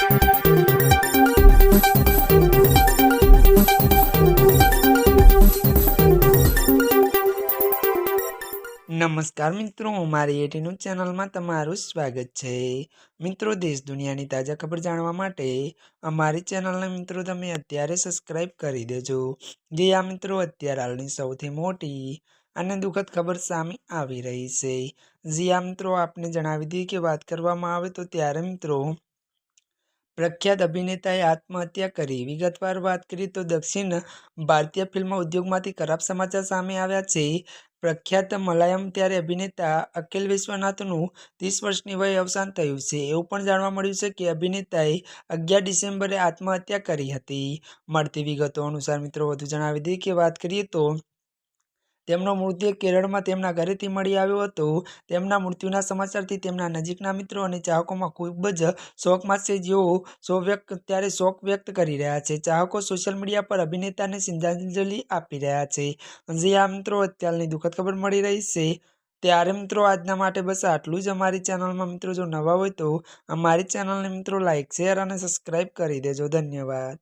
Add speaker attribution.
Speaker 1: નમસ્કાર મિત્રો, મારી એટીનું ચેનલમાં તમારું સ્વાગત છે। મિત્રો, દેશ દુનિયાની તાજા ખબર જાણવા માટે અમારી ચેનલને મિત્રો તમે અત્યારે સબસ્ક્રાઇબ કરી દેજો। જે આ મિત્રો અત્યારે હાલની સૌથી મોટી અને દુઃખદ ખબર સામે આવી રહી છે। જે આ મિત્રો આપને જણાવી દઈએ કે વાત કરવામાં આવે તો ત્યારે મિત્રો પ્રખ્યાત અભિનેતાએ આત્મહત્યા કરી। વિગતવાર વાત કરીએ તો દક્ષિણ ભારતીય ફિલ્મ ઉદ્યોગમાંથી ખરાબ સમાચાર સામે આવ્યા છે। પ્રખ્યાત મલયાલમ ત્યારે અભિનેતા અખિલ વિશ્વનાથનું 30 વર્ષની વયે અવસાન થયું છે। એવું પણ જાણવા મળ્યું છે કે અભિનેતાએ 11 ડિસેમ્બરે આત્મહત્યા કરી હતી। મળતી વિગતો અનુસાર મિત્રો વધુ જણાવી દઈએ કે વાત કરીએ તો તેમનો મૃતદેહ કેરળમાં તેમના ઘરેથી મળી આવ્યો હતો। તેમના મૃત્યુના સમાચારથી તેમના નજીકના મિત્રો અને ચાહકોમાં ખૂબ જ શોકમાં છે, જેઓ શોક વ્યક્ત કરી રહ્યા છે। ચાહકો સોશિયલ મીડિયા પર અભિનેતાને શ્રદ્ધાંજલિ આપી રહ્યા છે। જે આ મિત્રો અત્યારની દુઃખદ ખબર મળી રહી છે। ત્યારે મિત્રો આજના માટે બસ આટલું જ। અમારી ચેનલમાં મિત્રો જો નવા હોય તો અમારી ચેનલને મિત્રો લાઇક, શેર અને સબસ્ક્રાઇબ કરી દેજો। ધન્યવાદ।